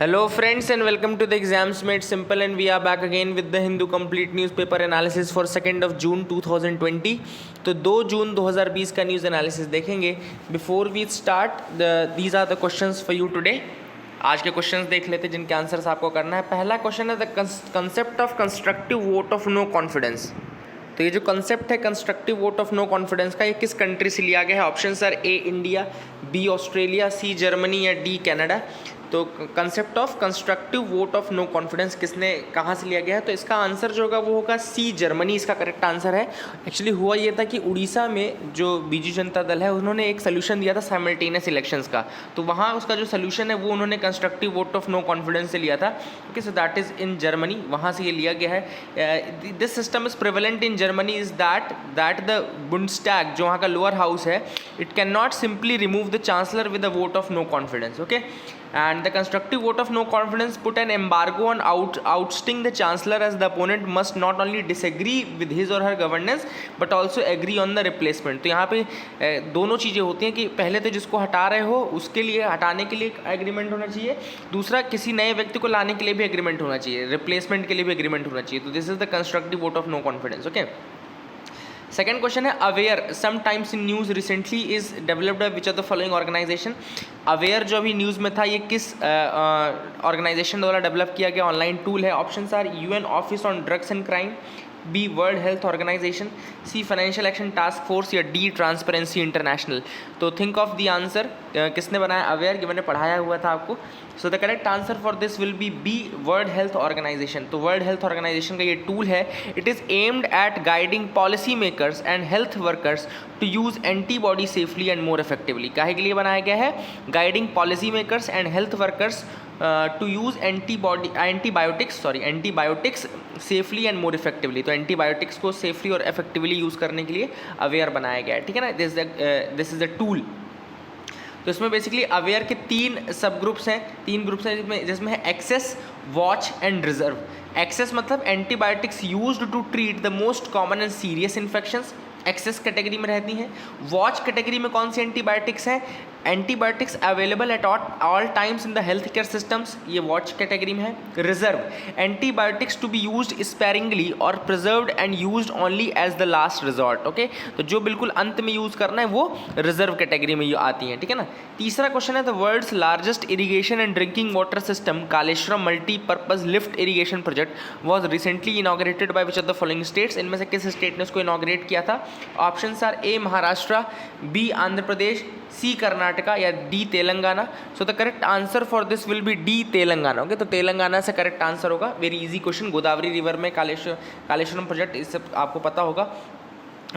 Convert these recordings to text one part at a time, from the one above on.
Hello friends and welcome to the Exams Made Simple, and we are back again with the Hindu Complete Newspaper Analysis for 2nd of June 2020. तो 2 June 2020 का news analysis देखेंगे. Before we start these are the questions for you today. आज के questions देख लेते हैं जिनके answers आपको करना है. पहला क्वेश्चन है the concept of constructive vote of no confidence. तो ये जो कंसेप्ट है constructive vote of no confidence का, ये किस कंट्री से लिया गया है? Option are A India, B Australia, C Germany या डी कनाडा. तो concept of constructive vote of no confidence किसने कहाँ से लिया गया है? तो इसका आंसर जो होगा वो होगा सी जर्मनी. इसका करेक्ट आंसर है. एक्चुअली हुआ ये था कि उड़ीसा में जो बीजू जनता दल है उन्होंने एक सोल्यूशन दिया था साइमल्टेनियस इलेक्शंस का. तो वहाँ उसका जो सोल्यूशन है वो उन्होंने constructive vote of no confidence से लिया था. Okay, so that is in Germany, वहाँ से ये लिया गया है. This system is prevalent in Germany is that the Bundestag जो वहाँ का लोअर हाउस है, it can not simply remove the chancellor with a vote of no confidence. Okay, and the constructive vote of no confidence put an embargo on ousting the chancellor, as the opponent must not only disagree with his or her governance but also agree on the replacement. तो यहाँ पे दोनों चीज़ें होती हैं कि पहले तो जिसको हटा रहे हो उसके लिए, हटाने के लिए एग्रीमेंट होना चाहिए, दूसरा किसी नए व्यक्ति को लाने के लिए भी एग्रीमेंट होना चाहिए, रिप्लेसमेंट के लिए भी एग्रीमेंट होना चाहिए. तो this is the constructive vote of no confidence. Okay, second question है aware sometimes in news recently is developed by which of the following organisation. Aware जो अभी न्यूज़ में था ये किस ऑर्गेनाइजेशन द्वारा डेवलप किया गया ऑनलाइन टूल है? Option are UN office on drugs and crime, B world health organisation, C financial action task force या डी ट्रांसपेरेंसी इंटरनेशनल. तो थिंक ऑफ द आंसर. किसने बनाया अवेयर? ये मैंने पढ़ाया हुआ था आपको. So the correct answer for this will be B world health organisation. तो वर्ल्ड हेल्थ ऑर्गेनाइजेशन का ये टूल है. It is aimed at guiding policy makers and health workers to use antibody safely and more effectively. काहे के लिए बनाया गया है? Guiding policy makers and health workers to use antibiotics safely and more effectively. तो antibiotics को safely और effectively use करने के लिए अवेयर बनाया गया है. ठीक है ना, दिस इज द टूल. तो इसमें बेसिकली अवेयर के 3 सब ग्रुप्स हैं, 3 ग्रुप्स हैं जिसमें है access, watch and reserve. Access मतलब antibiotics used to treat the most common and serious infections, access category में रहती हैं. वॉच कैटेगरी में कौन सी एंटीबायोटिक्स हैं? Antibiotics available at all times in the health care systems, ये वॉच कैटेगरी में है. Reserve antibiotics to be used sparingly और preserved and used only as the last resort. Okay, तो जो बिल्कुल अंत में यूज़ करना है वो रिजर्व कैटेगरी में आती हैं. ठीक है ना. तीसरा क्वेश्चन है the world's largest irrigation and drinking water system Kaleshwaram multipurpose lift irrigation project was recently inaugurated by which of the following states. इनमें से किस स्टेट ने उसको इनॉग्रेट किया था? Option are A Maharashtra, B Andhra Pradesh, C Karnataka या D Telangana. So the correct answer for this will be D Telangana. Okay, तो तेलंगाना से करेक्ट आंसर होगा. Very easy question. Godavari river में कालेश्वरम प्रोजेक्ट, इस सब आपको पता होगा.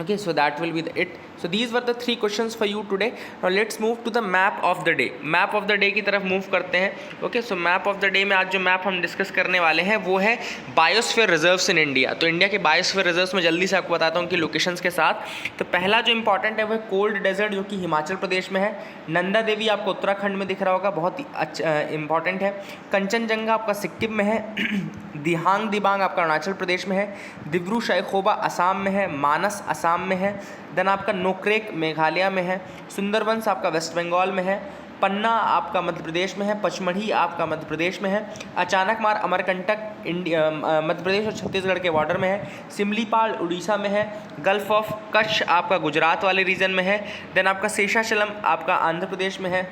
Okay, so that will be it. So these were the 3 questions for you today. Now let's move to the map of the day. Map of the day की तरफ move करते हैं. Okay, so map of the day में आज जो map हम discuss करने वाले हैं वो है बायोस्फीयर रिजर्व्स इन इंडिया. तो इंडिया के बायोस्फीयर रिजर्व्स में जल्दी से आपको बताता हूँ कि लोकेशंस के साथ. तो पहला जो इंपॉर्टेंट है वो है कोल्ड डेजर्ट जो कि हिमाचल प्रदेश में है. नंदा देवी आपको उत्तराखंड में दिख रहा होगा, बहुत ही अच्छा इंपॉर्टेंट है. कंचनजंगा आपका सिक्किम में है. दिहांग दिबांग आपका अरुणाचल प्रदेश में है. दिब्रू साइखोवा असम में है. मानस असम में है. देन आपका नोक्रेक मेघालय में है. सुंदरबंस आपका वेस्ट बंगाल में है. पन्ना आपका मध्य प्रदेश में है. पचमढ़ी आपका मध्य प्रदेश में है. अचानकमार अमरकंटक इंडिया मध्य प्रदेश और छत्तीसगढ़ के बॉर्डर में है. सिमलीपाल उड़ीसा में है. गल्फ ऑफ कच्छ आपका गुजरात वाले रीजन में है. देन आपका शेषाचलम आपका आंध्र प्रदेश में है.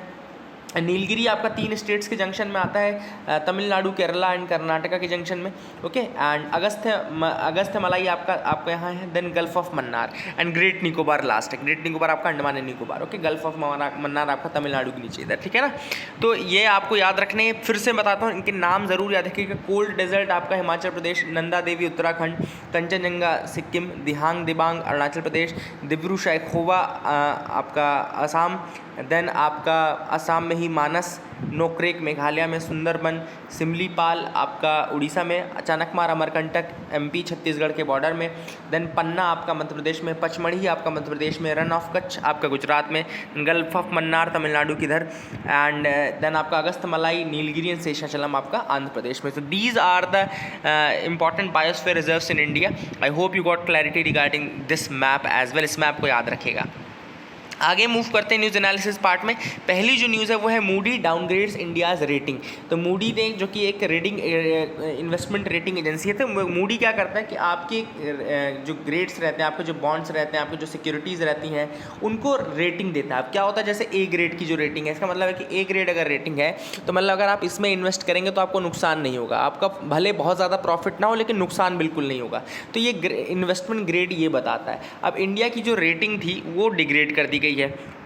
नीलगिरी आपका 3 स्टेट्स के जंक्शन में आता है, तमिलनाडु, केरला एंड कर्नाटका के जंक्शन में. ओके, एंड अगस्त्य मलाई आपका यहाँ है. Then Gulf of Mannar and Great Nicobar last है. ग्रेट निकोबार आपका Andaman and Nicobar. Okay, Gulf of Mannar आपका तमिलनाडु के नीचे इधर. ठीक है ना. तो ये आपको याद रखने हैं. फिर से बताता हूँ, इनके नाम ज़रूर याद रखिएगा. कोल्ड डेजर्ट आपका हिमाचल प्रदेश, नंदा देवी उत्तराखंड, कंचनजंगा सिक्किम, दिहांग दिबांग अरुणाचल प्रदेश, दिब्रू साइखोवा आपका असम. देन आपका असम में ही मानस, नोक्रेक मेघालय में, सुंदरबन, सिमलीपाल आपका उड़ीसा में, अचानकमार अमरकंटक एमपी छत्तीसगढ़ के बॉर्डर में. देन पन्ना आपका मध्य प्रदेश में, पचमढ़ी आपका मध्य प्रदेश में, रन ऑफ कच्छ आपका गुजरात में, गल्फ ऑफ मन्नार तमिलनाडु की इधर, एंड देन आपका अगस्त मलाई, नीलगिरी एंड शेषाचलम आपका आंध्र प्रदेश में. So these are the important biosphere reserves in India. I hope you got clarity regarding this map as well. इस मैप को याद रखेगा. आगे मूव करते हैं न्यूज़ एनालिसिस पार्ट में। पहली जो न्यूज़ है वो है मूडी डाउनग्रेड्स इंडियाज़ रेटिंग। तो मूडी ने, जो कि एक रेटिंग इन्वेस्टमेंट रेटिंग एजेंसी है, तो मूडी क्या करता है कि आपके जो ग्रेड्स रहते हैं, आपके जो बॉन्ड्स रहते हैं, आपके जो सिक्योरिटीज़ रहती हैं, उनको रेटिंग देता है। अब क्या होता है, जैसे ए ग्रेड की जो रेटिंग है, इसका मतलब है कि ए ग्रेड अगर रेटिंग है तो मतलब अगर आप इसमें इन्वेस्ट करेंगे तो आपको नुकसान नहीं होगा, आपका भले बहुत ज़्यादा प्रॉफिट ना हो लेकिन नुकसान बिल्कुल नहीं होगा। तो ये इन्वेस्टमेंट ग्रेड ये बताता है। अब इंडिया की जो रेटिंग थी वो डिग्रेड कर दी गई है।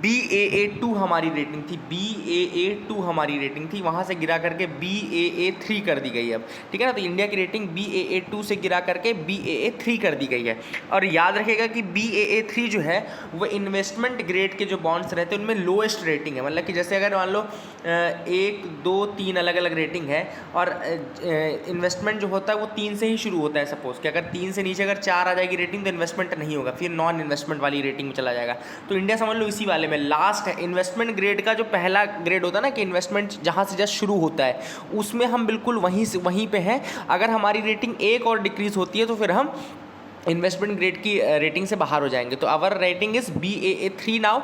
BAA2 हमारी रेटिंग थी, BAA2 हमारी रेटिंग थी, वहाँ से गिरा करके BAA3 कर दी गई है अब, ठीक है ना। तो इंडिया की रेटिंग BAA2 से गिरा करके BAA3 कर दी गई है। और याद रखिएगा कि BAA3 जो है वो इन्वेस्टमेंट ग्रेड के जो बॉन्ड्स रहते हैं उनमें लोएस्ट रेटिंग है। मतलब कि जैसे अगर मान लो 1 2 3 अलग अलग रेटिंग है और इन्वेस्टमेंट जो होता है वो 3 से ही शुरू होता है। सपोज कि अगर 3 से नीचे अगर 4 आ जाएगी रेटिंग तो इन्वेस्टमेंट नहीं होगा, फिर नॉन इन्वेस्टमेंट वाली रेटिंग में चला जाएगा। तो इंडिया समझ लो इसी वाले में लास्ट है। इन्वेस्टमेंट ग्रेड का जो पहला ग्रेड होता है ना, कि इन्वेस्टमेंट जहाँ से जस्ट शुरू होता है, उसमें हम बिल्कुल वहीं पे हैं। अगर हमारी रेटिंग एक और डिक्रीज होती है तो फिर हम इन्वेस्टमेंट ग्रेड की रेटिंग से बाहर हो जाएंगे। तो our rating is BAA3 now,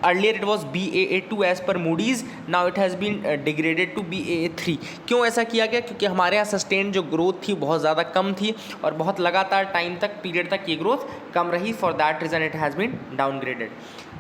earlier it was BAA2 as per Moody's, now it has been degraded to BAA3। क्यों ऐसा किया गया? क्योंकि हमारे यहाँ सस्टेन जो ग्रोथ थी बहुत ज़्यादा कम थी और बहुत लगातार टाइम तक, पीरियड तक ये ग्रोथ कम रही। For that reason it has been downgraded.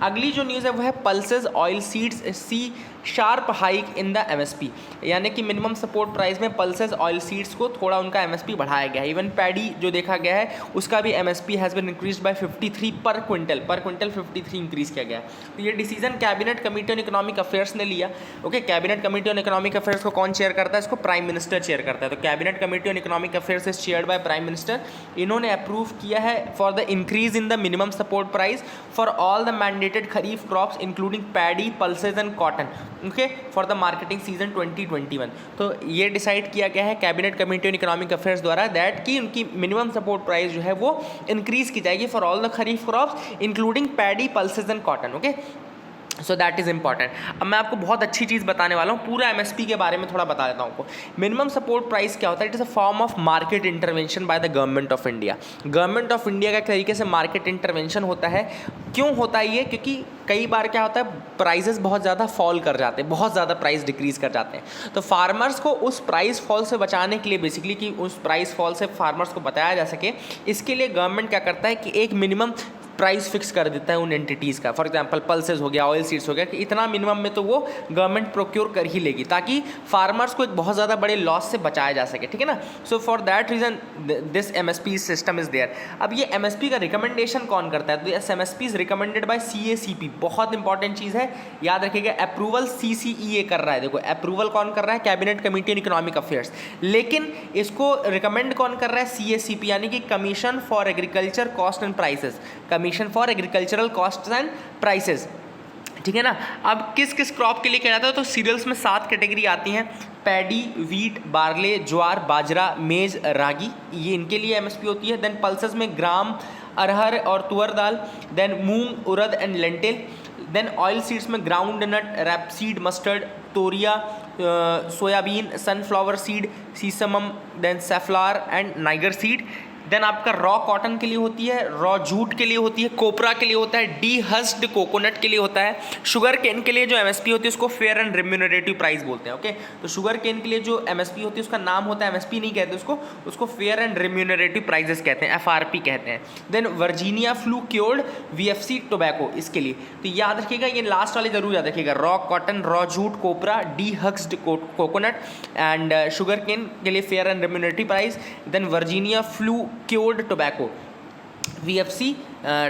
अगली जो न्यूज़ है वो है pulses oil seeds see sharp hike in the MSP, यानी कि मिनिमम सपोर्ट प्राइस में पल्सेस ऑयल सीड्स को थोड़ा उनका MSP बढ़ाया गया है। इवन पैडी जो देखा गया है उसका भी MSP has been increase by 53 per quintal 53 increase किया गया। तो ये decision cabinet committee on economic affairs ने लिया। ओके, cabinet committee on economic affairs को कौन चेयर करता है? इसको प्राइम मिनिस्टर चेयर करता है। तो cabinet committee on economic affairs is chaired by prime minister. इन्होंने अप्रूव किया है for the increase in the minimum support price for all the mandated kharif crops including paddy, pulses and cotton, okay, for the marketing season 2021। तो ये decide किया गया है cabinet committee on economic affairs द्वारा that कि उनकी minimum support price जो है वो इंक्रीज की जाएगी for all the kharif crops including paddy, pulses and cotton. Okay, so that is important. अब मैं आपको बहुत अच्छी चीज़ बताने वाला हूँ, पूरा MSP के बारे में थोड़ा बता देता हूँ आपको। मिनिमम सपोर्ट प्राइस क्या होता है? It is a form of market intervention by the government of India. Government of India का एक तरीके से मार्केट इंटरवेंशन होता है। क्यों होता है ये? क्योंकि कई बार क्या होता है, प्राइजेस बहुत ज़्यादा फॉल कर जाते हैं, बहुत ज़्यादा प्राइस डिक्रीज़ कर जाते हैं। तो फार्मर्स को उस प्राइस फॉल से बचाने के लिए, बेसिकली कि उस प्राइस फॉल से फार्मर्स को बचाया जा सके, इसके लिए गवर्नमेंट क्या करता है कि एक मिनिमम प्राइस फिक्स कर देता है उन एंटिटीज़ का। फॉर एग्जांपल पल्सेस हो गया, ऑयल सीड्स हो गया, कि इतना मिनिमम में तो वो गवर्नमेंट प्रोक्योर कर ही लेगी ताकि फार्मर्स को एक बहुत ज़्यादा बड़े लॉस से बचाया जा सके, ठीक है ना। So for that reason this MSP system is there. अब ये MSP का रिकमेंडेशन कौन करता है? तो this MSP is recommended by CACP। बहुत इंपॉर्टेंट चीज़ है, याद रखिएगा। अप्रूवल CCEA कर रहा है। देखो, अप्रूवल कौन कर रहा है? Cabinet committee on economic affairs. लेकिन इसको रिकमेंड कौन कर रहा है? CACP, यानी कि commission for agriculture cost and prices, commission for agricultural cost and prices, ठीक है ना। अब किस किस क्रॉप के लिए कह जाता है? तो सीरियल्स में 7 कैटेगरी आती हैं। पैडी, वीट, बार्ले, ज्वार, बाजरा, मेज, रागी, ये इनके लिए MSP होती है। देन पल्सेस में ग्राम, अरहर और तुअर दाल, देन मूंग, उड़द and lentil. Then oil seeds में ग्राउंड नट, रैपसीड, मस्टर्ड, तोरिया, soybean, sunflower seed, sesamum, then safflower and niger seed. Then आपका रॉ कॉटन के लिए होती है, रॉ जूट के लिए होती है, कोपरा के लिए होता है, डी हस्ड कोकोनट के लिए होता है। शुगर केन के लिए जो MSP होती है उसको फेयर एंड रेम्यूनरेटिव प्राइस बोलते हैं। ओके, तो शुगर केन के लिए जो MSP होती है उसका नाम होता है, MSP नहीं कहते उसको फेयर एंड रेम्यूनरेटिव प्राइजेस कहते हैं, FRP कहते हैं। Then Virginia flue cured VFC tobacco, इसके लिए तो याद रखिएगा, ये लास्ट वाले जरूर याद रखिएगा। Raw cotton, raw jute, copra, dehusked coconut and sugar cane के लिए fair and remunerative price. Then Virginia flue cured tobacco, VFC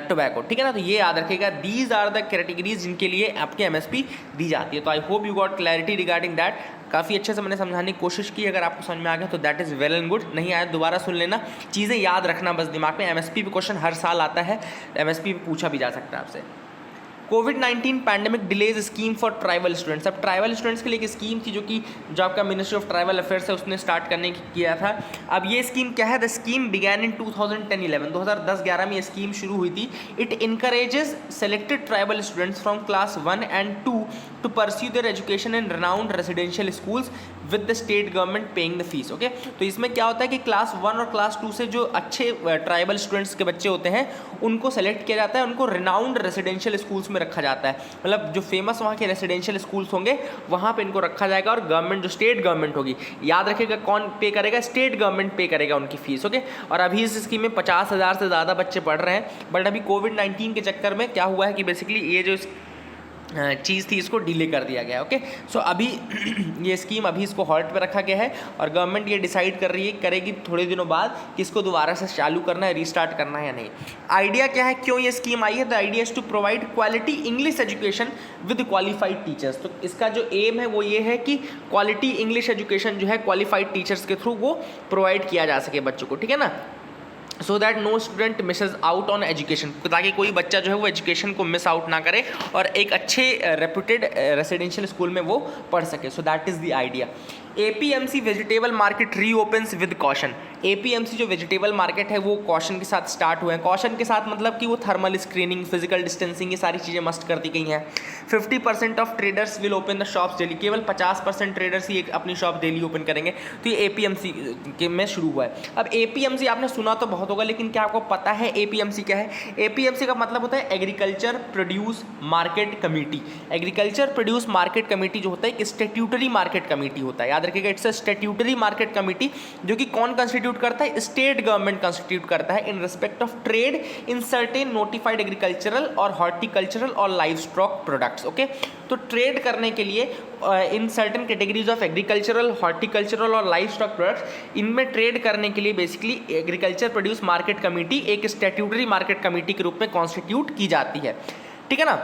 tobacco, ठीक है ना। तो ये याद रखिएगा, दीज आर द कैटेगरीज जिनके लिए आपके MSP दी जाती है। तो आई hope you got clarity regarding that. काफ़ी अच्छे से मैंने समझाने की कोशिश की। अगर आपको समझ में आ गया तो that is well and good, नहीं आया दोबारा सुन लेना, चीज़ें याद रखना बस दिमाग में। MSP पे क्वेश्चन हर साल आता है, MSP पे पूछा भी जा सकता है आपसे। कोविड-19 pandemic delays scheme for tribal students. अब ट्राइबल स्टूडेंट्स के लिए एक स्कीम थी जो आपका मिनिस्ट्री ऑफ ट्राइबल अफेयर्स है उसने स्टार्ट करने की किया था। अब ये स्कीम क्या है? द स्कीम बिगैन इन 2010-11, 2010-11 में ये स्कीम शुरू हुई थी। It encourages selected tribal students from class 1 and 2 to pursue their education in renowned residential schools with the state government paying the fees. Okay, तो इसमें क्या होता है कि क्लास 1 और क्लास 2 से जो अच्छे ट्राइबल स्टूडेंट्स के बच्चे होते हैं उनको सेलेक्ट किया जाता है, उनको रिनाउंड रेजिडेंशियल स्कूल्स में रखा जाता है। मतलब जो फेमस वहाँ के रेजिडेंशियल स्कूल्स होंगे वहाँ पे इनको रखा जाएगा, और गवर्नमेंट जो स्टेट गवर्नमेंट होगी, याद रखिएगा कौन पे करेगा? स्टेट गवर्नमेंट पे करेगा उनकी फीस। ओके, और अभी इस स्कीम में 50,000 से ज़्यादा बच्चे पढ़ रहे हैं, बट अभी कोविड-19 के चक्कर में क्या हुआ है कि बेसिकली ये जो चीज़ थी इसको डिले कर दिया गया। ओके, सो अभी ये स्कीम अभी इसको हॉल्ट पे रखा गया है, और गवर्नमेंट ये डिसाइड करेगी थोड़े दिनों बाद कि इसको दोबारा से चालू करना है, रीस्टार्ट करना है या नहीं। आइडिया क्या है, क्यों ये स्कीम आई है? The idea is to provide quality English education with qualified teachers. तो इसका जो एम है वो ये है कि क्वालिटी इंग्लिश एजुकेशन जो है क्वालिफाइड टीचर्स के थ्रू वो प्रोवाइड किया जा सके बच्चों को, ठीक है ना, so that no student misses out on education, ताकि कोई बच्चा जो है वो एजुकेशन को मिस आउट ना करे और एक अच्छे रेप्यूटेड रेसिडेंशियल स्कूल में वो पढ़ सके। So that is the idea. APMC vegetable market reopens with caution. APMC जो वेजिटेबल मार्केट है वो कॉशन के साथ स्टार्ट हुए हैं। कॉशन के साथ मतलब कि वो थर्मल स्क्रीनिंग, फिजिकल डिस्टेंसिंग, ये सारी चीज़ें मस्ट कर दी गई हैं। 50% of traders will open the shops daily, केवल 50% ट्रेडर्स ही अपनी शॉप डेली ओपन करेंगे। तो ये APMC के में शुरू हुआ है। अब APMC आपने सुना तो बहुत होगा, लेकिन क्या आपको पता है APMC क्या है? APMC का मतलब होता है agriculture produce market committee. Agriculture produce market committee जो होता है एक स्टैट्यूटरी मार्केट कमेटी होता है, याद रखिएगा, it's a statutory market committee, जो कि कौन कंस्टिट्यूट करता है? स्टेट गवर्नमेंट कंस्टिट्यूट करता है in respect of trade in certain notified agricultural और हॉर्टिकल्चरल और लाइव स्टॉक प्रोडक्ट्स। ओके, तो ट्रेड करने के लिए in certain categories of agricultural, horticultural और लाइव स्टॉक प्रोडक्ट्स, इनमें ट्रेड करने के लिए basically agriculture produce market committee एक स्टैट्यूटरी मार्केट कमेटी के रूप में कॉन्स्टिट्यूट की जाती है, ठीक है ना।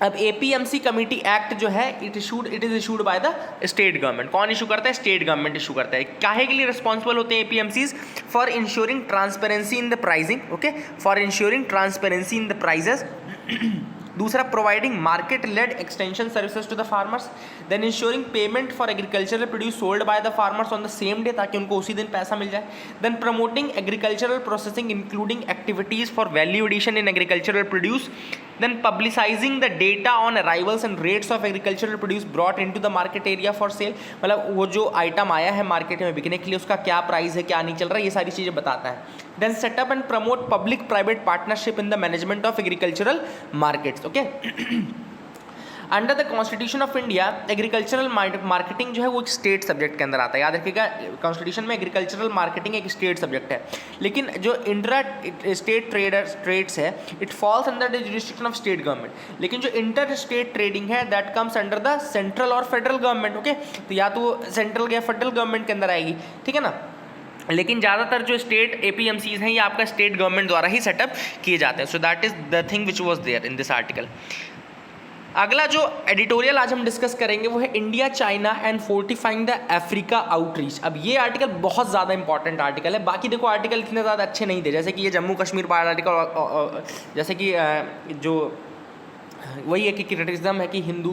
अब APMC कमेटी एक्ट जो है it is issued by the state government. कौन इशू करता है? स्टेट गवर्नमेंट इशू करता है। काहे के लिए रिस्पॉन्सिबल होते हैं APMCs? For ensuring transparency in the pricing. Okay, for ensuring transparency in the prices. दूसरा, providing market led extension services to the farmers. Then ensuring payment for agricultural produce sold by the farmers on the same day, ताकि उनको उसी दिन पैसा मिल जाए। Then promoting agricultural processing including activities for value addition in agricultural produce. Then publicising the data on arrivals and rates of agricultural produce brought into the market area for sale. मतलब वो जो आइटम आया है market में बिकने के लिए उसका क्या प्राइस है, क्या नहीं चल रहा है, ये सारी चीज़ें बताता है। Then set up and promote public private partnership in the management of agricultural markets. Okay. Under the constitution of India agricultural marketing जो है वो एक स्टेट सब्जेक्ट के अंदर आता है, याद रखिएगा, कॉन्स्टिट्यूशन में एग्रीकल्चरल मार्केटिंग एक स्टेट सब्जेक्ट है। लेकिन जो इंट्रा स्टेट ट्रेड्स है it falls under the jurisdiction of state government. लेकिन जो इंटर स्टेट ट्रेडिंग है that comes under the central और फेडरल गवर्नमेंट। ओके, तो या तो सेंट्रल या फेडरल गवर्नमेंट के अंदर आएगी, ठीक है ना। लेकिन ज़्यादातर जो स्टेट APMCs हैं ये आपका स्टेट गवर्नमेंट द्वारा ही सेटअप किए जाते हैं। So that is the thing which was there in this article. अगला जो एडिटोरियल आज हम डिस्कस करेंगे वो है India China and fortifying the Africa outreach. अब ये आर्टिकल बहुत ज़्यादा इंपॉर्टेंट आर्टिकल है। बाकी देखो आर्टिकल इतने ज़्यादा अच्छे नहीं थे, जैसे कि ये जम्मू कश्मीर पर आर्टिकल, जैसे कि जो वही है कि क्रिटिसिज्म है कि हिंदू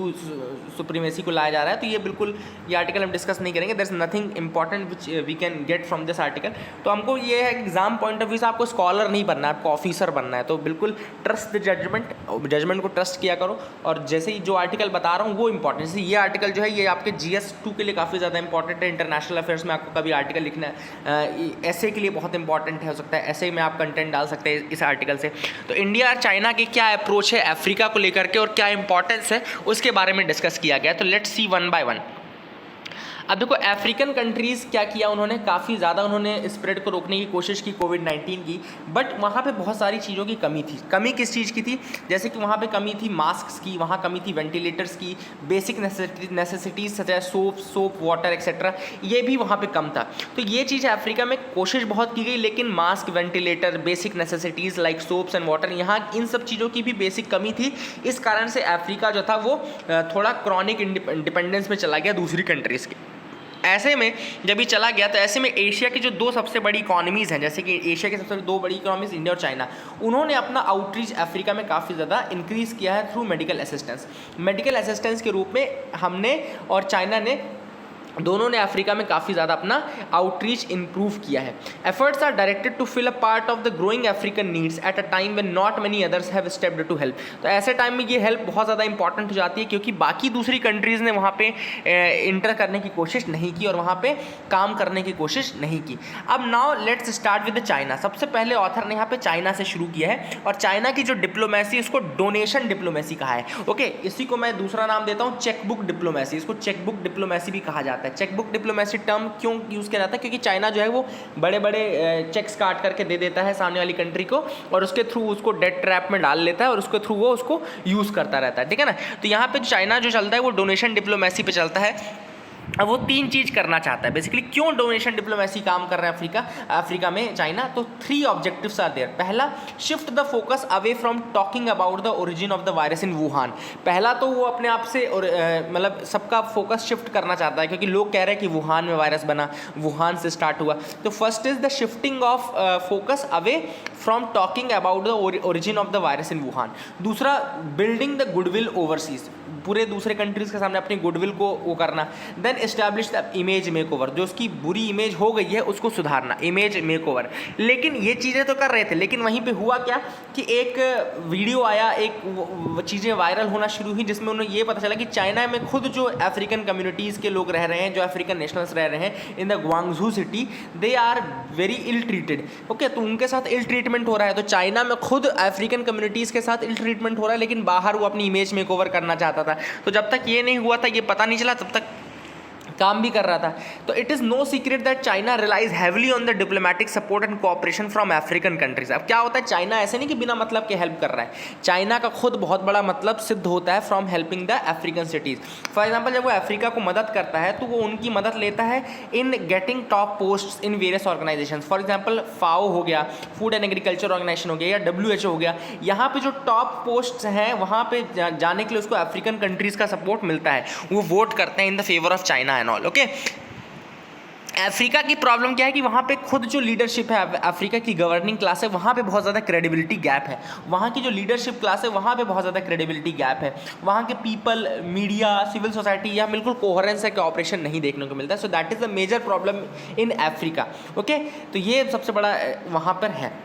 सुप्रीमेसी को लाया जा रहा है, तो ये बिल्कुल ये आर्टिकल हम डिस्कस नहीं करेंगे। There is nothing important which we can get from this article. तो हमको ये है एग्जाम पॉइंट ऑफ व्यू से आपको स्कॉलर नहीं बनना है, आपको ऑफिसर बनना है। तो बिल्कुल ट्रस्ट द जजमेंट को ट्रस्ट किया करो। और जैसे ही जो आर्टिकल बता रहा हूँ वो इंपॉर्टेंट, जैसे ये आर्टिकल जो है ये आपके GS2 के लिए काफ़ी ज़्यादा इंपॉर्टेंट है। इंटरनेशनल अफेयर्स में आपको कभी आर्टिकल लिखना है, ऐसे के लिए बहुत इंपॉर्टेंट है, हो सकता है ऐसे में आप कंटेंट डाल सकते हैं इस आर्टिकल से। तो इंडिया और चाइना की क्या अप्रोच है अफ्रीका को लेकर के और क्या इंपॉर्टेंस है उसके बारे में डिस्कस किया गया। तो let's see one by one. अब देखो अफ्रीकन कंट्रीज़ क्या किया उन्होंने, काफ़ी ज़्यादा उन्होंने स्प्रेड को रोकने की कोशिश की कोविड-19 की, बट वहाँ पे बहुत सारी चीज़ों की कमी थी। कमी किस चीज़ की थी? जैसे कि वहाँ पे कमी थी मास्क की, वहाँ कमी थी वेंटिलेटर्स की, basic necessities such as soap water etcetera, ये भी वहाँ पे कम था। तो ये चीज़ अफ्रीका में कोशिश बहुत की गई, लेकिन mask, ventilator, basic necessities like soaps and water, यहाँ इन सब चीज़ों की भी बेसिक कमी थी। इस कारण से अफ्रीका जो था वो थोड़ा क्रॉनिक डिपेंडेंस में चला गया दूसरी कंट्रीज़ के। ऐसे में जब ये चला गया तो ऐसे में एशिया की जो दो सबसे बड़ी इकोनॉमीज़ हैं, जैसे कि एशिया की सबसे दो बड़ी इकोनॉमीज़ इंडिया और चाइना, उन्होंने अपना आउटरीच अफ्रीका में काफ़ी ज़्यादा इंक्रीज़ किया है थ्रू मेडिकल असिस्टेंस के रूप में हमने और चाइना ने दोनों ने अफ्रीका में काफ़ी ज़्यादा अपना आउटरीच इंप्रूव किया है। Efforts are directed to fill a part of the growing African needs at a time when not many others have stepped to help. तो ऐसे टाइम में ये हेल्प बहुत ज़्यादा इंपॉर्टेंट हो जाती है क्योंकि बाकी दूसरी कंट्रीज़ ने वहाँ पे इंटर करने की कोशिश नहीं की और वहाँ पे काम करने की कोशिश नहीं की। अब now let's start with China. सबसे पहले ऑथर ने यहाँ पे चाइना से शुरू किया है और चाइना की जो डिप्लोमेसी, इसको डोनेशन डिप्लोमेसी कहा है। ओके, इसी को मैं दूसरा नाम देता हूँ चेकबुक डिप्लोमेसी। इसको चेकबुक डिप्लोमेसी भी कहा जाता है। चेकबुक डिप्लोमेसी टर्म क्यों यूज़ किया जाता है? क्योंकि चाइना जो है वो बड़े बड़े चेक्स काट करके दे देता है सामने वाली कंट्री को और उसके थ्रू उसको डेट ट्रैप में डाल लेता है और उसके थ्रू वो उसको यूज़ करता रहता है, ठीक है ना। तो यहाँ पे चाइना जो चलता है वो डोनेशन डिप्लोमेसी पे चलता है। अब वो तीन चीज़ करना चाहता है बेसिकली। क्यों डोनेशन डिप्लोमेसी काम कर रहा है अफ्रीका में चाइना? तो 3 ऑब्जेक्टिव्स आर देयर। पहला, shift the focus away from talking about the origin of the virus in Wuhan. पहला तो वो अपने आप से मतलब सबका फोकस शिफ्ट करना चाहता है क्योंकि लोग कह रहे हैं कि वुहान में वायरस बना, वुहान से स्टार्ट हुआ। तो first is the shifting of focus away from talking about the origin of the virus in Wuhan. दूसरा, बिल्डिंग द गुडविल ओवरसीज, पूरे दूसरे कंट्रीज़ के सामने अपनी गुडविल को वो करना। Then establish the image makeover, जो उसकी बुरी इमेज हो गई है उसको सुधारना, इमेज मेकओवर। लेकिन ये चीज़ें तो कर रहे थे, लेकिन वहीं पे हुआ क्या कि एक वीडियो आया, एक चीज़ें वायरल होना शुरू हुई जिसमें उन्हें ये पता चला कि चाइना में खुद जो अफ्रीकन कम्युनिटीज़ के लोग रह रहे हैं, जो अफ्रीकन नेशनल्स रह रहे हैं in the Guangzhou city, they are very ill treated. Okay, तो उनके साथ इल ट्रीटमेंट हो रहा है। तो चाइना में खुद अफ्रीकन कम्युनिटीज़ के साथ इल ट्रीटमेंट हो रहा है, लेकिन बाहर वो अपनी इमेज मेकओवर करना चाहता था। तो जब तक ये नहीं हुआ था, ये पता नहीं चला, तब तक काम भी कर रहा था। तो it is no secret that China relies heavily on the diplomatic support and cooperation from African countries. अब क्या होता है, चाइना ऐसे नहीं कि बिना मतलब के हेल्प कर रहा है, चाइना का खुद बहुत बड़ा मतलब सिद्ध होता है from helping the African cities. For example, जब वो अफ्रीका को मदद करता है तो वो उनकी मदद लेता है in getting top post in various organisation. For example, FAO हो गया, फूड एंड एग्रीकल्चर ऑर्गेनाइजेशन हो गया, या WHO हो गया। यहाँ पे जो टॉप पोस्ट हैं वहाँ पे जाने के लिए उसको अफ्रीकन कंट्रीज़ का सपोर्ट मिलता है, वो वोट करते हैं in the favour of China and all. Okay, Africa की प्रॉब्लम क्या है कि वहाँ पे खुद जो लीडरशिप है, अफ्रीका की गवर्निंग क्लास है, वहाँ पे बहुत ज़्यादा क्रेडिबिलिटी गैप है। वहाँ की जो लीडरशिप क्लास है वहाँ पे बहुत ज़्यादा क्रेडिबिलिटी गैप है। वहाँ के पीपल, मीडिया, सिविल सोसाइटी, यह बिल्कुल कोहेरेंस है, कोऑपरेशन नहीं देखने को मिलता है। So that is the major problem in Africa. Okay, तो ये सबसे बड़ा वहाँ पर है।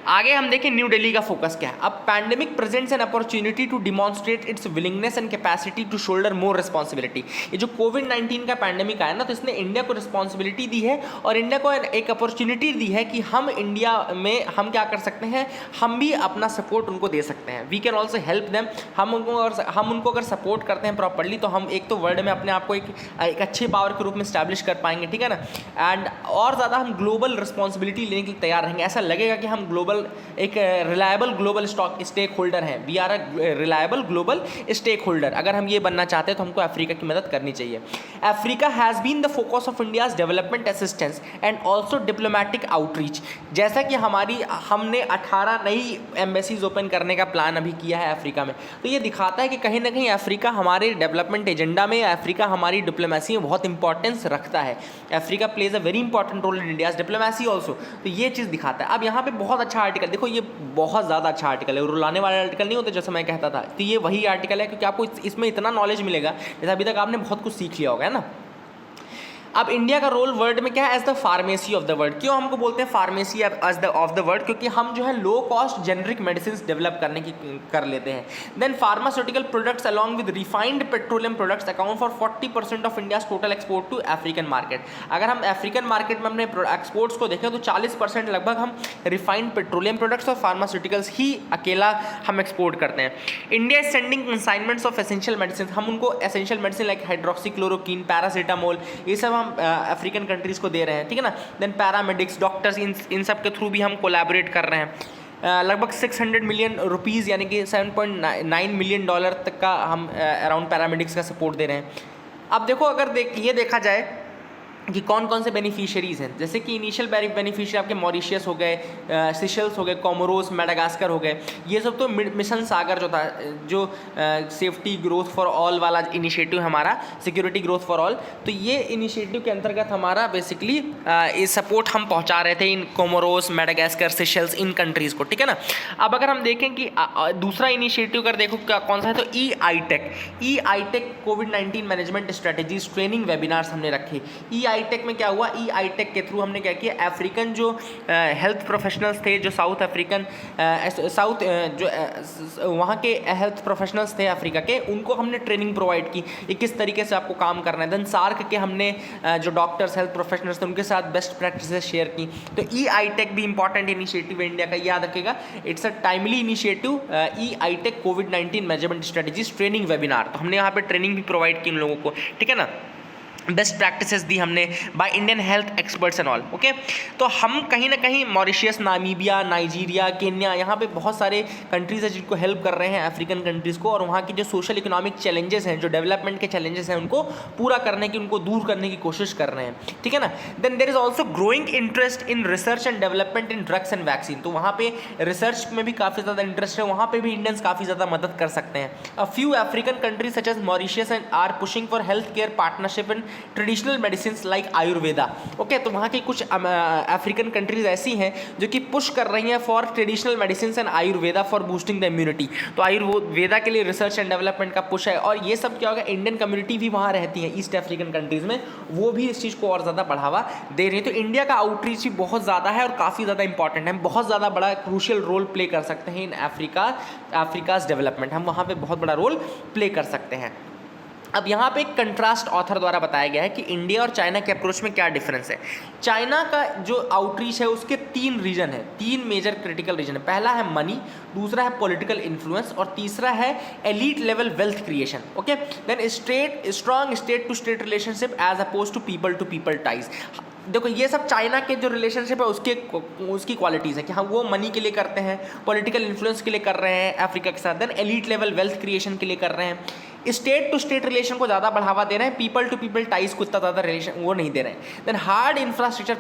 आगे हम देखें न्यू दिल्ली का फोकस क्या है। अब pandemic presents an opportunity to demonstrate its willingness and capacity to shoulder more responsibility. ये जो कोविड-19 का पैंडेमिक आया ना, तो इसने इंडिया को रिस्पॉन्सिबिलिटी दी है और इंडिया को एक अपॉर्चुनिटी दी है कि हम इंडिया में हम क्या कर सकते हैं, हम भी अपना सपोर्ट उनको दे सकते हैं। We can also help them. हम उनको अगर सपोर्ट करते हैं प्रॉपरली तो हम एक तो वर्ल्ड में अपने आप को एक अच्छे पावर के रूप में स्टैब्लिश कर पाएंगे, ठीक है ना। एंड और ज़्यादा हम ग्लोबल रिस्पॉन्सिबिलिटी लेने के लिए तैयार रहेंगे। ऐसा लगेगा कि हम एक रिलायबल ग्लोबल स्टेक होल्डर हैं। We are a reliable global stakeholder. अगर हम ये बनना चाहते हैं तो हमको अफ्रीका की मदद करनी चाहिए। Africa has been the focus of India's development assistance and also diplomatic outreach. जैसा कि हमने 18 नई एम्बेसीज ओपन करने का प्लान अभी किया है अफ्रीका में, तो ये दिखाता है कि कहीं ना कहीं अफ्रीका हमारे डेवलपमेंट एजेंडा में, अफ्रीका हमारी डिप्लोमेसी में बहुत इंपॉर्टेंस रखता है। Africa plays a very important role in India's diplomacy also. तो ये चीज़ दिखाता है। अब यहाँ पे बहुत अच्छा आर्टिकल देखो, ये बहुत ज़्यादा अच्छा आर्टिकल है, रुलाने वाला आर्टिकल नहीं होता जैसे मैं कहता था। तो ये वही आर्टिकल है क्योंकि आपको इसमें इतना नॉलेज मिलेगा जैसे अभी तक आपने बहुत कुछ सीख लिया होगा, है ना। अब इंडिया का रोल वर्ल्ड में क्या है, as the pharmacy of the world. क्यों हमको बोलते हैं pharmacy as of the world? क्योंकि हम जो है low cost generic medicine develop करने की कर लेते हैं। Then pharmaceutical products along with refined petroleum products account for 40% of India's total export to African market. अगर हम अफ्रीकन मार्केट में अपने एक्सपोर्ट्स को देखें तो 40% लगभग हम रिफाइंड पेट्रोलियम प्रोडक्ट्स और फार्मास्यूटिकल्स ही अकेला हम एक्सपोर्ट करते हैं। India is sending consignments of essential medicine. हम उनको essential medicine like hydroxychloroquine, paracetamol, ये सब हम अफ्रीकन कंट्रीज़ को दे रहे हैं, ठीक है ना। देन पैरामेडिक्स, डॉक्टर्स, इन सब के थ्रू भी हम कोलैबोरेट कर रहे हैं। लगभग 600 मिलियन रुपीज़ यानी कि $7.9 मिलियन तक का हम अराउंड पैरामेडिक्स का सपोर्ट दे रहे हैं। अब देखो, अगर ये देखा जाए कि कौन कौन से बेनिफिशियरीज़ हैं। जैसे कि इनिशियल बेनिफिशियरी आपके मॉरिशियस हो गए, सिशल्स हो गए, कोमोरोस, मेडागास्कर हो गए। ये सब तो मिशन सागर जो था, जो सेफ्टी ग्रोथ फॉर ऑल वाला इनिशिएटिव हमारा, सिक्योरिटी ग्रोथ फॉर ऑल, तो ये इनिशिएटिव के अंतर्गत हमारा बेसिकली ये सपोर्ट हम पहुंचा रहे थे इन कोमोरोस, मेडागास्कर, सिशल्स, इन कंट्रीज़ को, ठीक है ना। अब अगर हम देखें कि दूसरा इनिशिएटिव कर देखो क्या कौन सा है, तो ई-आई-टेक कोविड-19 मैनेजमेंट स्ट्रेटेजीज ट्रेनिंग वेबिनार्स हमने रखे। ई-आई-टेक में क्या हुआ, ई-आई-टेक के थ्रू हमने क्या किया, अफ्रीकन जो हेल्थ प्रोफेशनल्स थे, जो साउथ अफ्रीकन जो वहाँ के हेल्थ प्रोफेशनल्स थे अफ्रीका के, उनको हमने ट्रेनिंग प्रोवाइड की कि किस तरीके से आपको काम करना है। देन सार्क के हमने जो डॉक्टर्स, हेल्थ प्रोफेशनल्स थे, उनके साथ बेस्ट प्रैक्टिसेस शेयर की। तो ई-आई-टेक भी इंपॉर्टेंट इनिशिएटिव है इंडिया का, याद रखिएगा। It's a timely initiative, e ITEC कोविड-19 मैनेजमेंट स्ट्रेटेजीज ट्रेनिंग वेबिनार। तो हमने यहाँ पे ट्रेनिंग भी प्रोवाइड की उन लोगों को, ठीक है ना। बेस्ट प्रैक्टिसेस दी हमने by Indian health experts and all, okay. तो हम कहीं ना कहीं मॉरिशियस, नामीबिया, नाइजीरिया, केन्या, यहाँ पे बहुत सारे कंट्रीज़ हैं जिनको हेल्प कर रहे हैं अफ्रीकन कंट्रीज़ को, और वहाँ की जो सोशल इकोनॉमिक चैलेंजेस हैं, जो डेवलपमेंट के चैलेंजेस हैं, उनको पूरा करने की, उनको दूर करने की कोशिश कर रहे हैं, ठीक है ना। Then there is also growing interest in research and development in drugs and vaccine. तो वहाँ पे रिसर्च में भी काफ़ी ज़्यादा इंटरेस्ट है, वहाँ पे भी इंडियंस काफ़ी ज़्यादा मदद कर सकते हैं। A few African countries such as Mauritius and are pushing for health care partnership in traditional medicine like Ayurveda, okay. तो वहाँ की कुछ अफ्रीकन कंट्रीज ऐसी हैं जो कि पुश कर रही हैं for traditional medicine and Ayurveda for boosting the immunity. तो आयुर्वेदा के लिए रिसर्च एंड डेवलपमेंट का पुश है, और ये सब क्या होगा, इंडियन कम्युनिटी भी वहाँ रहती है ईस्ट अफ्रीकन कंट्रीज़ में, वो भी इस चीज़ को और ज़्यादा बढ़ावा दे रही है। तो इंडिया का आउटरीच भी बहुत ज़्यादा है और काफ़ी ज़्यादा इंपॉर्टेंट है, बहुत ज़्यादा बड़ा क्रूशियल रोल प्ले कर सकते हैं इन अफ्रीकाज डेवलपमेंट, हम वहाँ पर बहुत बड़ा रोल प्ले कर सकते हैं। अब यहाँ पे एक कंट्रास्ट ऑथर द्वारा बताया गया है कि इंडिया और चाइना के अप्रोच में क्या डिफरेंस है। चाइना का जो आउटरीच है उसके 3 रीजन है, 3 मेजर क्रिटिकल रीजन है। पहला है मनी, दूसरा है पॉलिटिकल इन्फ्लुएंस, और तीसरा है elite level wealth creation, okay. Then strong state to state relationship as opposed to people ties. देखो ये सब चाइना के जो रिलेशनशिप है उसकी क्वालिटीज़ है कि हाँ वो मनी के लिए करते हैं, पॉलिटिकल इन्फ्लुएंस के लिए कर रहे हैं अफ्रीका के साथ, then elite level wealth creation के लिए कर रहे हैं, स्टेट टू स्टेट रिलेशन को ज़्यादा बढ़ावा दे रहे हैं, पीपल टू पीपल टाइज को इतना ज़्यादा रिलेशन वो नहीं दे रहे हैं। Then hard infrastructure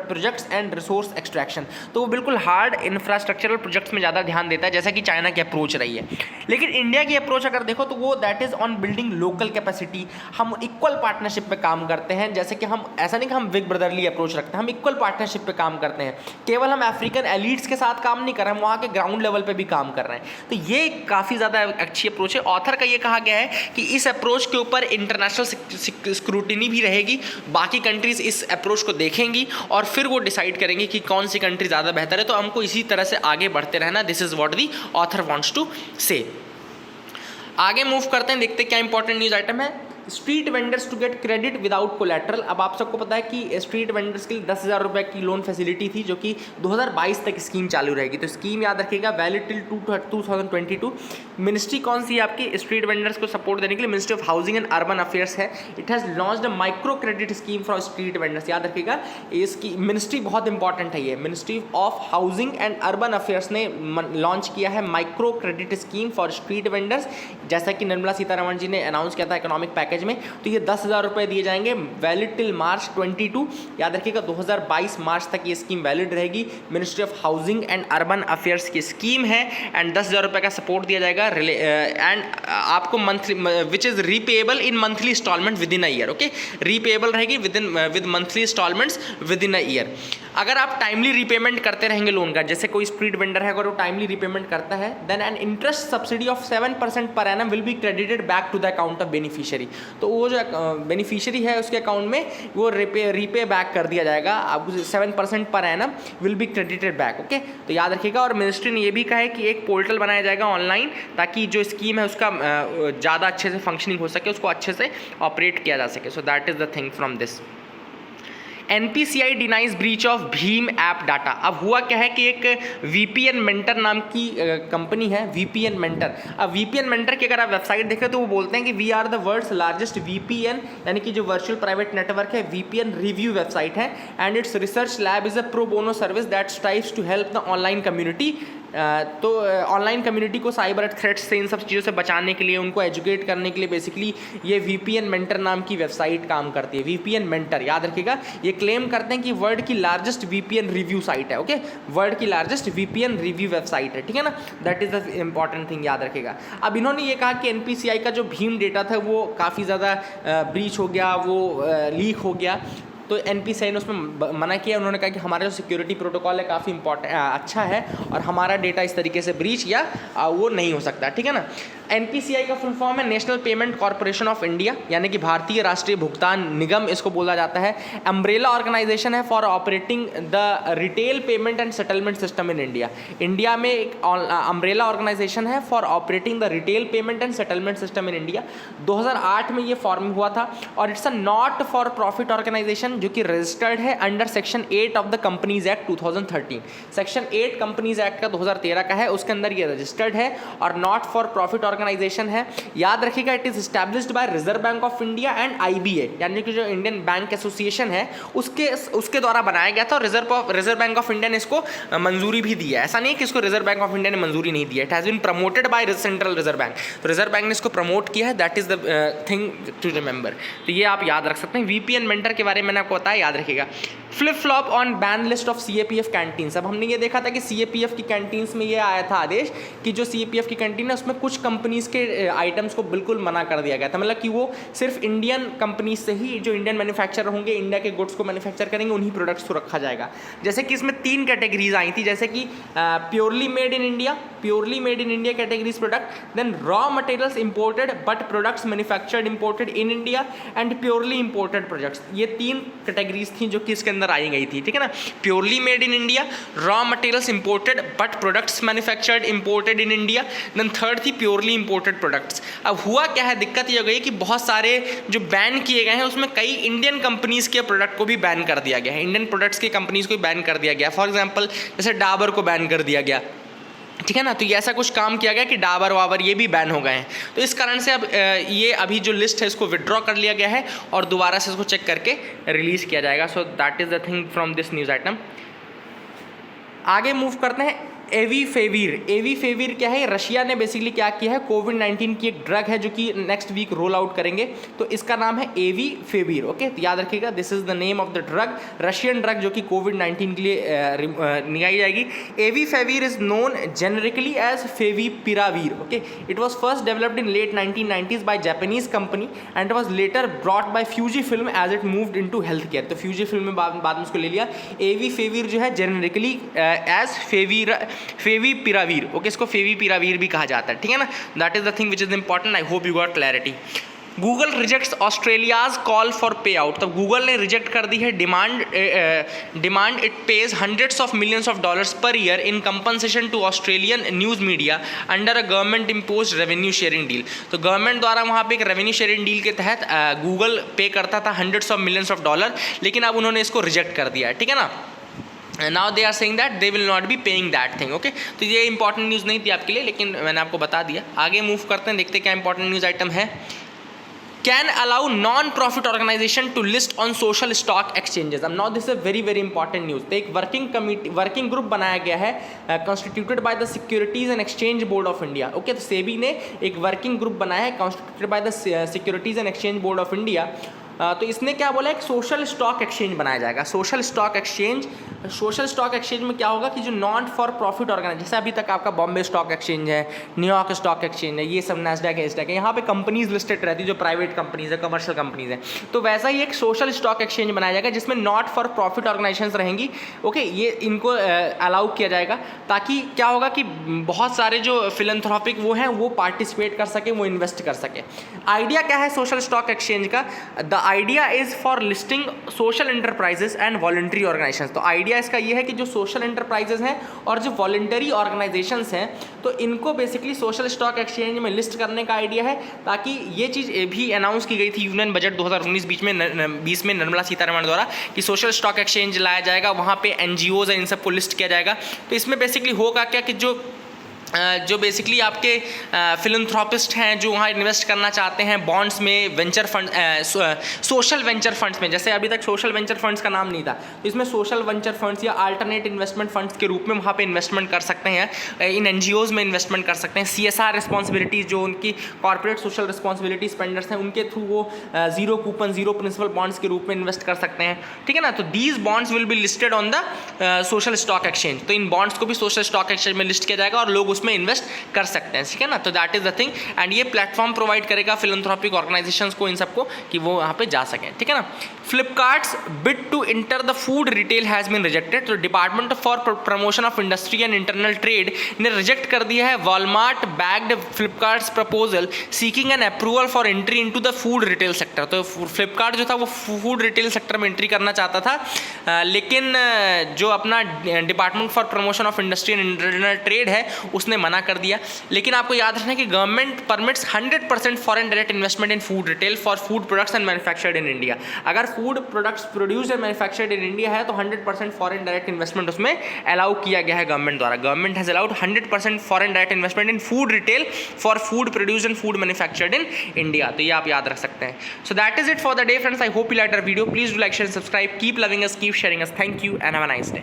projects and resource extraction, तो वो बिल्कुल हार्ड इंफ्रास्ट्रक्चरल प्रोजेक्ट्स में ज़्यादा ध्यान देता है, जैसा कि चाइना की अप्रोच रही है। लेकिन इंडिया की अप्रोच अगर देखो तो वो that is on building local capacity. हम इक्वल पार्टनरशिप पे काम करते हैं, जैसे कि हम ऐसा नहीं कि हम बिग ब्रदरली अप्रोच रखते हैं, हम इक्वल पार्टनरशिप पे काम करते हैं। केवल हम अफ्रीकन एलीट्स के साथ काम नहीं कर रहे हैं, हम वहाँ के ग्राउंड लेवल पे भी काम कर रहे हैं। तो ये काफ़ी ज़्यादा अच्छी अप्रोच है। ऑथर का ये कहा गया है कि इस अप्रोच के ऊपर इंटरनेशनल स्क्रूटिनी भी रहेगी, बाकी कंट्रीज इस अप्रोच को देखेंगी और फिर वो डिसाइड करेंगी कि कौन सी कंट्री ज़्यादा बेहतर है। तो हमको इसी तरह से आगे बढ़ते रहना, this is what the author wants to say. आगे मूव करते हैं, देखते हैं क्या इंपॉर्टेंट न्यूज़ आइटम है। Street vendors to get credit without collateral. अब आप सबको पता है कि स्ट्रीट वेंडर्स के लिए 10,000 रुपये की लोन फैसिलिटी थी, जो कि 2022 तक स्कीम चालू रहेगी। तो स्कीम याद रखिएगा, वैलिड टिल 2022। मिनिस्ट्री कौन सी है आपकी स्ट्रीट वेंडर्स को सपोर्ट देने के लिए? Ministry of housing and urban affairs है। It has launched a micro credit scheme for street vendors. याद रखिएगा इसकी मिनिस्ट्री बहुत इंपॉर्टेंट है, ये ministry of housing and urban affairs ने लॉन्च किया है micro credit scheme for street vendors, जैसा कि निर्मला सीतारमण जी ने अनाउंस किया था इकोनॉमिक पैकेज में। तो ये 10,000 रुपये दिए जाएंगे, वैलिड टिल मार्च 22। याद रखिएगा 2022 मार्च तक ये स्कीम वैलिड रहेगी। Ministry of housing and urban affairs की स्कीम है एंड 10,000 रुपये का सपोर्ट दिया जाएगा एंड आपको monthly which is repayable in monthly installment within a year, okay. Repayable रहेगी with monthly installments within a year. अगर आप टाइमली रीपेमेंट करते रहेंगे लोन का, जैसे कोई स्ट्रीट वेंडर है अगर वो टाइमली रीपेमेंट करता है, then an interest subsidy of 7% per annum will be credited back to the account of beneficiary. तो वो जो बेनिफिशियरी है उसके अकाउंट में वो रीपे बैक कर दिया जाएगा, अब 7% per annum will be credited back, okay. तो याद रखिएगा। और मिनिस्ट्री ने ये भी कहा है कि एक पोर्टल बनाया जाएगा ऑनलाइन, ताकि जो स्कीम है उसका ज़्यादा अच्छे से फंक्शनिंग हो सके, उसको अच्छे से ऑपरेट किया जा सके। So that is the thing from this. NPCI denies breach of Bhim app data. अब हुआ क्या है कि एक VPN मेंटर नाम की कंपनी है, VPN मेंटर। अब VPN मेंटर की अगर आप वेबसाइट देखें तो वो बोलते हैं कि we are the world's largest VPN, यानी कि जो वर्चुअल प्राइवेट नेटवर्क है, VPN रिव्यू वेबसाइट है, and its research lab is a pro bono service that strives to help the online community तो ऑनलाइन कम्युनिटी को साइबर थ्रेट्स से, इन सब चीज़ों से बचाने के लिए, उनको एजुकेट करने के लिए बेसिकली ये VPN मेंटर नाम की वेबसाइट काम करती है। VPN मेंटर याद रखिएगा, ये क्लेम करते हैं कि वर्ल्ड की लार्जेस्ट VPN रिव्यू साइट है। ओके, वर्ल्ड की लार्जेस्ट VPN रिव्यू वेबसाइट है, ठीक है ना, that is the important thing, याद रखिएगा। अब इन्होंने ये कहा कि NPCI का जो भीम डेटा था वो काफ़ी ज़्यादा ब्रीच हो गया, वो लीक हो गया, तो NPCI ने उसमें मना किया। उन्होंने कहा कि हमारा जो सिक्योरिटी प्रोटोकॉल है काफ़ी अच्छा है और हमारा डेटा इस तरीके से ब्रीच या वो नहीं हो सकता, ठीक है ना। NPCI का फुल फॉर्म है national payment corporation of India, यानी कि भारतीय राष्ट्रीय भुगतान निगम इसको बोला जाता है। अम्ब्रेला ऑर्गेनाइजेशन है for operating the retail payment and settlement system in India. India में एक अम्ब्रेला ऑर्गेनाइजेशन है for operating the retail payment and settlement system in India. 2008 में ये फॉर्म हुआ था और it's a not for profit organisation जो कि रजिस्टर्ड है under section 8 of the companies act 2013। Section 8 companies act का 2013 का है, उसके अंदर ये रजिस्टर्ड है और नॉट फॉर प्रॉफिट ऑर्गेनाइजेशन है। याद रखिएगा, it is established bye reserve bank of India and IBA, यानी कि जो इंडियन बैंक एसोसिएशन है उसके द्वारा बनाया गया था और रिजर्व बैंक ऑफ इंडिया ने इसको मंजूरी भी दी है। ऐसा नहीं कि इसको रिजर्व बैंक ऑफ इंडिया ने मंजूरी नहीं दी है, it has been promoted by central reserve bank, तो रिजर्व बैंक ने इसको प्रमोट किया है, that is the thing to remember. तो ये आप याद रख सकते हैं। VPN मेंटर के बारे में मैंने आपको बताया, याद रखिएगा। Flip flop on ban list of CAPF canteens. अब हमने ये देखा था कि CAPF की कैंटीन्स में ये आया था आदेश कि जो CAPF की कैंटीन है उसमें कुछ कंपनीज के आइटम्स को बिल्कुल मना कर दिया गया था, मतलब कि वो सिर्फ इंडियन कंपनीज से ही, जो इंडियन मैन्युफैक्चरर होंगे, इंडिया के गुड्स को मैन्युफैक्चर करेंगे, उन्हीं प्रोडक्ट्स को रखा जाएगा। जैसे कि इसमें 3 कैटेगरीज आई थी, जैसे कि purely made in India categories product, then raw materials imported but products manufactured imported in India and purely imported products. ये 3 कैटेगरीज थी जो कि इसके अंदर आई गई थी, ठीक है ना। Purely made in India, raw materials imported but products manufactured imported in India, then third थी प्योरली इंपोर्टेड प्रोडक्ट्स। अब हुआ क्या है, दिक्कत ये हो गई कि बहुत सारे जो बैन किए गए हैं उसमें कई इंडियन कंपनीज के प्रोडक्ट को भी बैन कर दिया गया है, इंडियन प्रोडक्ट्स की कंपनीज को भी बैन कर दिया गया। फॉर एग्जाम्पल जैसे डाबर को बैन कर दिया गया, ठीक है ना। तो ये ऐसा कुछ काम किया गया कि डाबर वाबर ये भी बैन हो गए हैं। तो इस कारण से अब ये अभी जो लिस्ट है इसको विड्रॉ कर लिया गया है और दोबारा से इसको चेक करके रिलीज़ किया जाएगा। सो that is the thing from this news item. आगे मूव करते हैं। एवीफेविर क्या है, रशिया ने बेसिकली क्या किया है, कोविड-19 की एक ड्रग है जो कि नेक्स्ट वीक रोल आउट करेंगे, तो इसका नाम है एवीफेविर। ओके, तो याद रखिएगा, this is the name of the drug, Russian drug जो कि कोविड-19 के लिए निकाली जाएगी। Avifavir is known generically as favipiravir. Okay, it was first developed in late 1990s by Japanese company and it was later brought by Fuji film as it moved into health care. तो Fuji film में बाद में उसको ले लिया। Avifavir जो है generically as favipiravir. Okay, इसको फेविपिराविर भी कहा जाता है, ठीक है ना। That is the thing which is important. I hope you got clarity. Google rejects Australia's call for पे आउट। तब गूगल ने रिजेक्ट कर दी है demand it pays hundreds of millions of dollars per year in compensation to Australian news media under a government imposed revenue sharing deal। तो government द्वारा वहाँ पे एक रेवेन्यू शेयरिंग डील के तहत गूगल पे करता था hundreds of millions of dollar, लेकिन अब उन्होंने इसको रिजेक्ट कर दिया है, ठीक है ना। Now they are saying that they will not be paying that thing. Okay, तो ये इंपॉर्टेंट न्यूज़ नहीं थी आपके लिए, लेकिन मैंने आपको बता दिया। आगे मूव करते हैं, देखते हैं क्या इंपॉर्टेंट न्यूज़ आइटम है। Can allow non profit organisation to list on social stock exchanges. अब now this is very important news. तो एक वर्किंग ग्रुप बनाया गया है constituted by the securities and exchange board of India. Okay, तो SEBI ने एक वर्किंग ग्रुप बनाया है constituted by the securities and exchange board of India. तो इसने क्या बोला, एक सोशल स्टॉक एक्सचेंज बनाया जाएगा। सोशल स्टॉक एक्सचेंज में क्या होगा कि जो नॉन फॉर प्रॉफिट ऑर्गेनाइजेशन, जैसे अभी तक आपका बॉम्बे स्टॉक एक्सचेंज है, न्यूयॉर्क स्टॉक एक्सचेंज है, ये सब नैस्डैक है, यहाँ पे कंपनीज लिस्टेड रहती है जो प्राइवेट कंपनीज है, कमर्शियल कंपनीज हैं। तो वैसा ही एक सोशल स्टॉक एक्सचेंज बनाया जाएगा जिसमें नॉट फॉर प्रॉफिट ऑर्गेनाइजेशन रहेंगी। ओके, ये इनको अलाउ किया जाएगा ताकि क्या होगा कि बहुत सारे जो फिलैंथ्रोपिक वो हैं वो पार्टिसिपेट कर सके, वो इन्वेस्ट कर सके। आइडिया क्या है सोशल स्टॉक एक्सचेंज का? The idea is for listing social enterprises and voluntary organisations. तो आइडिया इसका ये है कि जो सोशल एंटरप्राइजेस हैं और जो वॉलंटरी ऑर्गेनाइजेशंस हैं, तो इनको बेसिकली सोशल स्टॉक एक्सचेंज में लिस्ट करने का आइडिया है, ताकि ये चीज़ भी अनाउंस की गई थी यूनियन बजट 2019-20 में निर्मला सीतारमण द्वारा कि सोशल स्टॉक एक्सचेंज लाया जाएगा, वहाँ पे NGOs है, इन सबको लिस्ट किया जाएगा। तो इसमें बेसिकली होगा क्या कि जो जो बेसिकली आपके फिलंथ्रोपिस्ट हैं जो वहाँ इन्वेस्ट करना चाहते हैं बॉन्ड्स में, venture fund, social venture funds में, जैसे अभी तक सोशल वेंचर फंड्स का नाम नहीं था, तो इसमें सोशल वेंचर फंड्स या अल्टरनेट इन्वेस्टमेंट फंड्स के रूप में वहाँ पे इन्वेस्टमेंट कर सकते हैं, इन एनजीओज़ में इन्वेस्टमेंट कर सकते हैं। CSR रिस्पॉन्सिबिलिटीज़, जो उनकी कॉर्पोरेट सोशल रिस्पॉन्सिबिलिटी स्पेंडर्स हैं, उनके थ्रू वो zero coupon, zero principal bonds के रूप में इन्वेस्ट कर सकते हैं, ठीक है ना। तो these bonds will be listed on the social stock exchange, तो इन बॉन्ड्स को भी सोशल स्टॉक एक्सचेंज में लिस्ट किया जाएगा और लोग में इन्वेस्ट कर सकते हैं, ठीक है ना। तो that is the thing, and ये प्लेटफॉर्म प्रोवाइड करेगा फिलंथ्रोपिक ऑर्गेनाइजेशंस को, इन सबको, कि वो वहाँ पे जा सकें, ठीक है ना। Flipkart's bid to enter the food retail has been rejected, तो department for promotion of industry and internal trade ने रिजेक्ट कर दिया है Walmart backed Flipkart's proposal seeking an approval for entry into the food retail sector. तो Flipkart जो था वो food retail sector में एंट्री करना चाहता था, लेकिन जो अपना department for promotion of industry and internal trade है उसने मना कर दिया। लेकिन आपको याद रखना है कि government permits 100% foreign direct investment in food retail for food products and manufactured in India. अगर food products produced and manufactured in India है तो 100% फॉरेन डायरेक्ट इन्वेस्टमेंट उसमें अलाउ किया गया है गवर्नमेंट द्वारा। Government has allowed 100% foreign direct investment in food retail for food produced and food manufactured in India. तो ये आप याद रख सकते हैं। So that is it for the day friends. I hope you like our video. Please do like, share, subscribe, keep loving us, keep sharing us. Thank you and have a nice day.